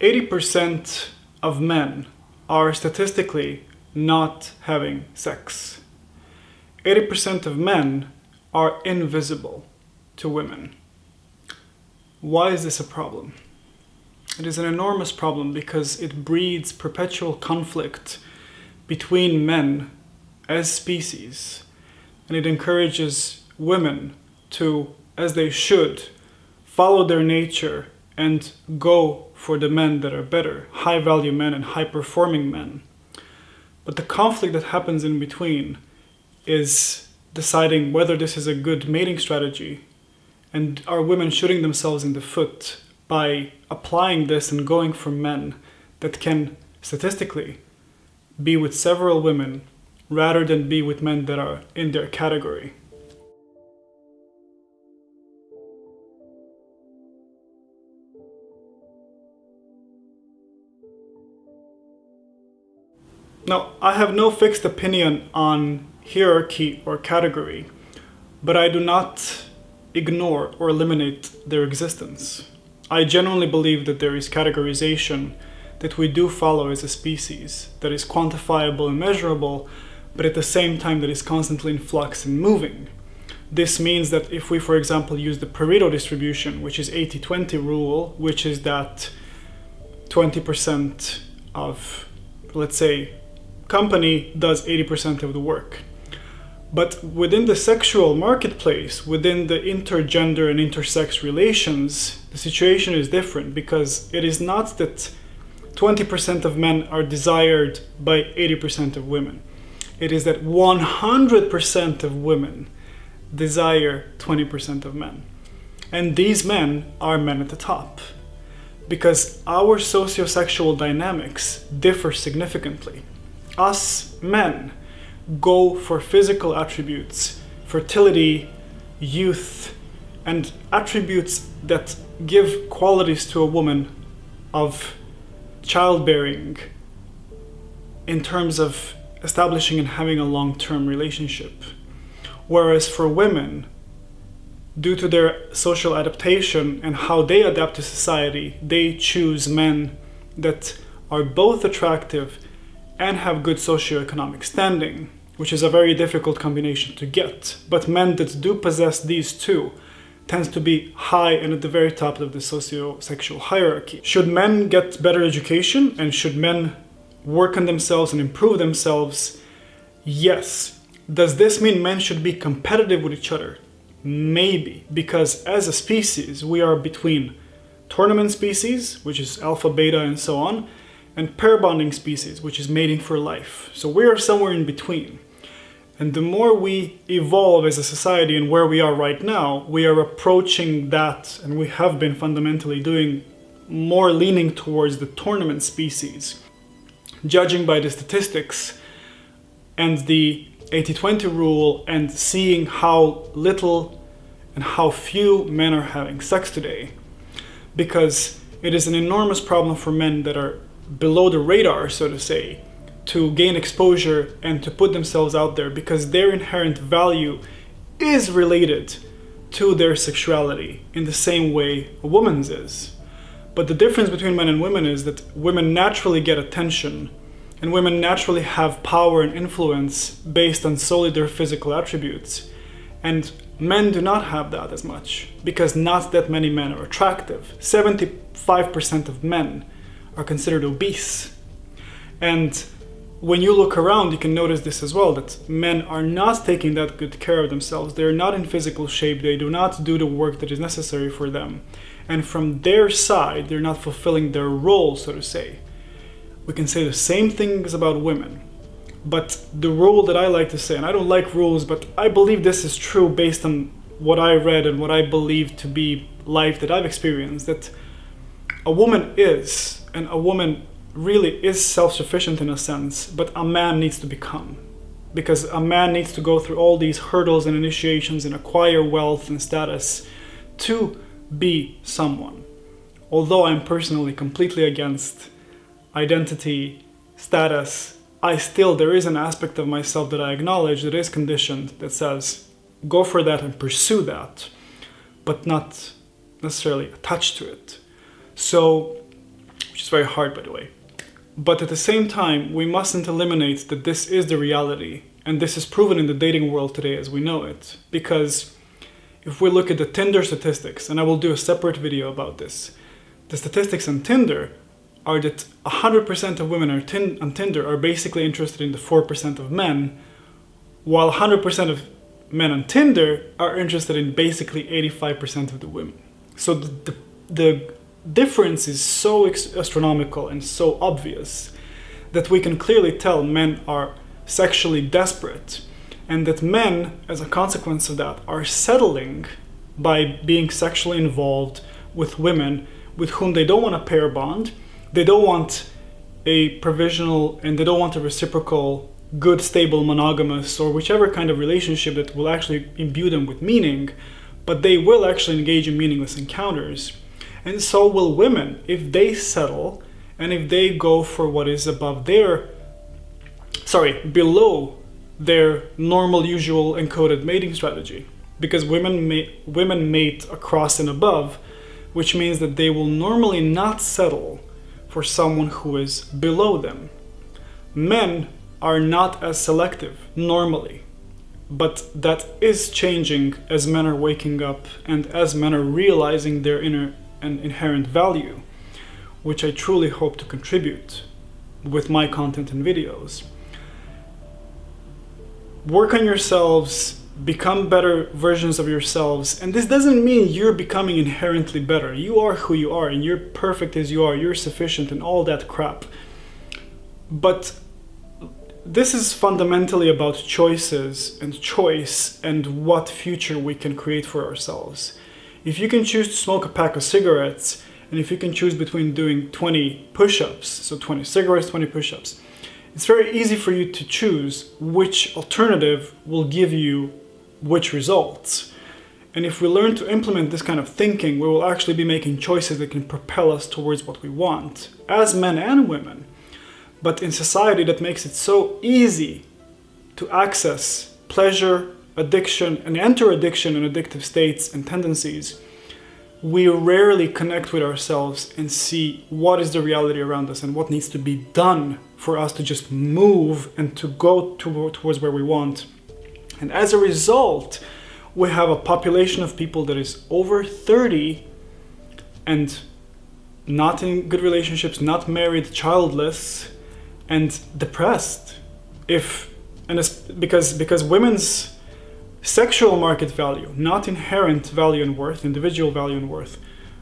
80% of men are statistically not having sex. 80% of men are invisible to women. Why is this a problem? It is an enormous problem because it breeds perpetual conflict between men as species, and it encourages women to, as they should, follow their nature and go for the men that are better, high-value men and high-performing men. But the conflict that happens in between is deciding whether this is a good mating strategy, and are women shooting themselves in the foot by applying this and going for men that can statistically be with several women rather than be with men that are in their category. Now, I have no fixed opinion on hierarchy or category, but I do not ignore or eliminate their existence. I genuinely believe that there is categorization that we do follow as a species that is quantifiable and measurable, but at the same time that is constantly in flux and moving. This means that if we, for example, use the Pareto distribution, which is 80-20 rule, which is that 20% of, let's say, company does 80% of the work. But within the sexual marketplace, within the intergender and intersex relations, the situation is different because it is not that 20% of men are desired by 80% of women. It is that 100% of women desire 20% of men. And these men are men at the top. Because our sociosexual dynamics differ significantly. Us men go for physical attributes, fertility, youth, and attributes that give qualities to a woman of childbearing in terms of establishing and having a long-term relationship. Whereas for women, due to their social adaptation and how they adapt to society, they choose men that are both attractive and have good socioeconomic standing, which is a very difficult combination to get. But men that do possess these two tends to be high and at the very top of the socio-sexual hierarchy. Should men get better education and should men work on themselves and improve themselves? Yes. Does this mean men should be competitive with each other? Maybe, because as a species, we are between tournament species, which is alpha, beta, and so on, and pair bonding species, which is mating for life. So we are somewhere in between. And the more we evolve as a society and where we are right now, we are approaching that, and we have been fundamentally doing more leaning towards the tournament species. Judging by the statistics and the 80-20 rule and seeing how little and how few men are having sex today. Because it is an enormous problem for men that are below the radar, so to say, to gain exposure and to put themselves out there because their inherent value is related to their sexuality in the same way a woman's is. But the difference between men and women is that women naturally get attention and women naturally have power and influence based on solely their physical attributes. And men do not have that as much because not that many men are attractive. 75% of men are considered obese. And when you look around, you can notice this as well, that men are not taking that good care of themselves. They're not in physical shape. They do not do the work that is necessary for them. And from their side, they're not fulfilling their role, so to say. We can say the same things about women. But the rule that I like to say, and I don't like rules, but I believe this is true based on what I read and what I believe to be life that I've experienced, that a woman is, and a woman really is self-sufficient in a sense, but a man needs to become. Because a man needs to go through all these hurdles and initiations and acquire wealth and status to be someone. Although I'm personally completely against identity, status, there is an aspect of myself that I acknowledge that is conditioned that says, go for that and pursue that, but not necessarily attached to it. So, which which is very hard, by the way. But at the same time, we mustn't eliminate that this is the reality, and this is proven in the dating world today as we know it. Because if we look at the Tinder statistics, and I will do a separate video about this, the statistics on Tinder are that 100% of women on Tinder are basically interested in the 4% of men, while 100% of men on Tinder are interested in basically 85% of the women. So the difference is so astronomical and so obvious that we can clearly tell men are sexually desperate, and that men, as a consequence of that, are settling by being sexually involved with women with whom they don't want a pair bond, they don't want a provisional, and they don't want a reciprocal, good, stable, monogamous, or whichever kind of relationship that will actually imbue them with meaning, but they will actually engage in meaningless encounters. And so will women, if they settle, and if they go for what is below their normal, usual encoded mating strategy. Because women mate across and above, which means that they will normally not settle for someone who is below them. Men are not as selective, normally. But that is changing as men are waking up and as men are realizing their inner and inherent value, which I truly hope to contribute with my content and videos. Work on yourselves, become better versions of yourselves, and this doesn't mean you're becoming inherently better. You are who you are, and you're perfect as you are, you're sufficient and all that crap. But this is fundamentally about choices and choice and what future we can create for ourselves. If you can choose to smoke a pack of cigarettes, and if you can choose between doing 20 push-ups, so 20 cigarettes, 20 push-ups, it's very easy for you to choose which alternative will give you which results. And if we learn to implement this kind of thinking, we will actually be making choices that can propel us towards what we want, as men and women. But in society that makes it so easy to access pleasure, addiction, and enter addiction and addictive states and tendencies, we rarely connect with ourselves and see what is the reality around us and what needs to be done for us to just move and to go towards where we want. And as a result, we have a population of people that is over 30 and not in good relationships, not married, childless, and depressed. Because women's sexual market value, not inherent value and worth, individual value and worth,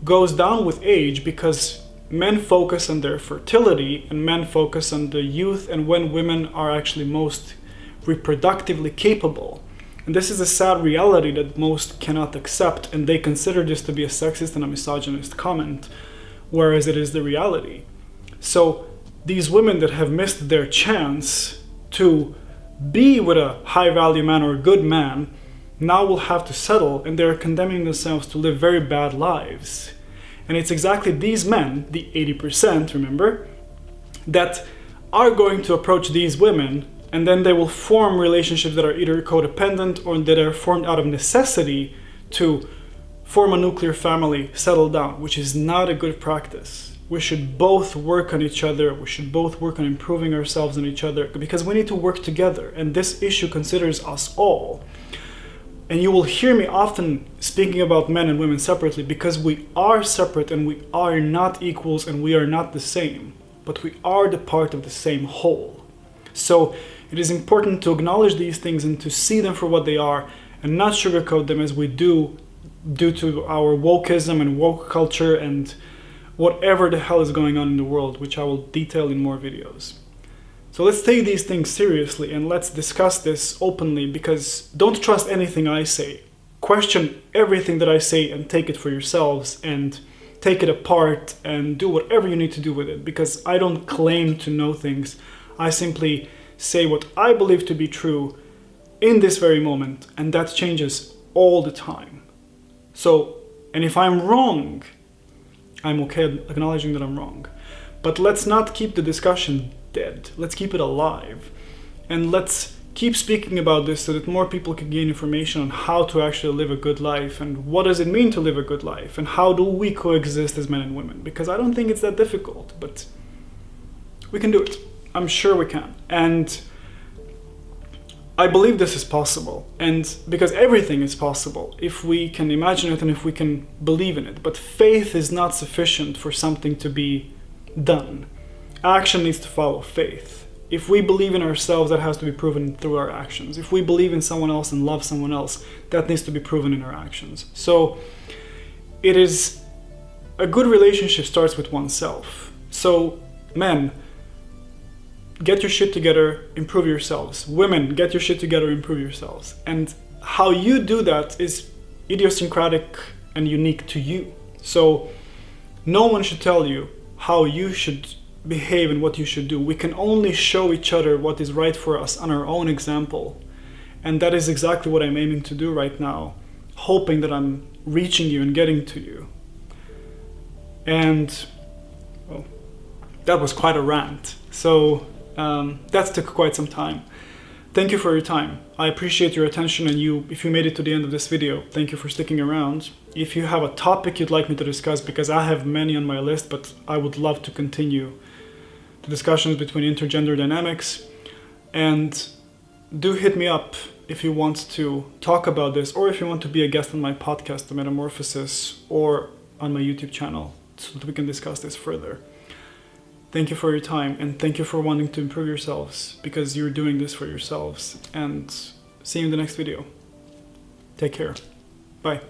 goes down with age because men focus on their fertility and men focus on the youth and when women are actually most reproductively capable. And this is a sad reality that most cannot accept, and they consider this to be a sexist and a misogynist comment, whereas it is the reality. So these women that have missed their chance to be with a high-value man or a good man now will have to settle, and they're condemning themselves to live very bad lives. And it's exactly these men, the 80%, remember, that are going to approach these women, and then they will form relationships that are either codependent or that are formed out of necessity to form a nuclear family, settle down, which is not a good practice. We should both work on each other. We should both work on improving ourselves and each other, because we need to work together. And this issue considers us all. And you will hear me often speaking about men and women separately, because we are separate and we are not equals and we are not the same, but we are the part of the same whole. So it is important to acknowledge these things and to see them for what they are and not sugarcoat them as we do due to our wokeism and woke culture and whatever the hell is going on in the world, which I will detail in more videos. So let's take these things seriously and let's discuss this openly, because don't trust anything I say. Question everything that I say and take it for yourselves and take it apart and do whatever you need to do with it, because I don't claim to know things. I simply say what I believe to be true in this very moment, and that changes all the time. So, and if I'm wrong, I'm okay acknowledging that I'm wrong. But let's not keep the discussion dead. Let's keep it alive. And let's keep speaking about this so that more people can gain information on how to actually live a good life and what does it mean to live a good life and how do we coexist as men and women. Because I don't think it's that difficult, but we can do it. I'm sure we can. And I believe this is possible. And because everything is possible if we can imagine it and if we can believe in it. But faith is not sufficient for something to be done. Action needs to follow faith. If we believe in ourselves, that has to be proven through our actions. If we believe in someone else and love someone else, that needs to be proven in our actions. So it is a good relationship starts with oneself. So men, get your shit together, improve yourselves. Women, get your shit together, improve yourselves. And how you do that is idiosyncratic and unique to you. So no one should tell you how you should behave and what you should do. We can only show each other what is right for us on our own example. And that is exactly what I'm aiming to do right now, hoping that I'm reaching you and getting to you. And well, that was quite a rant. So that took quite some time. Thank you for your time. I appreciate your attention, and if you made it to the end of this video, thank you for sticking around. If you have a topic you'd like me to discuss, because I have many on my list, but I would love to continue the discussions between intergender dynamics, and do hit me up if you want to talk about this, or if you want to be a guest on my podcast, The Metamorphosis, or on my YouTube channel, so that we can discuss this further. Thank you for your time, and thank you for wanting to improve yourselves, because you're doing this for yourselves. And see you in the next video. Take care. Bye.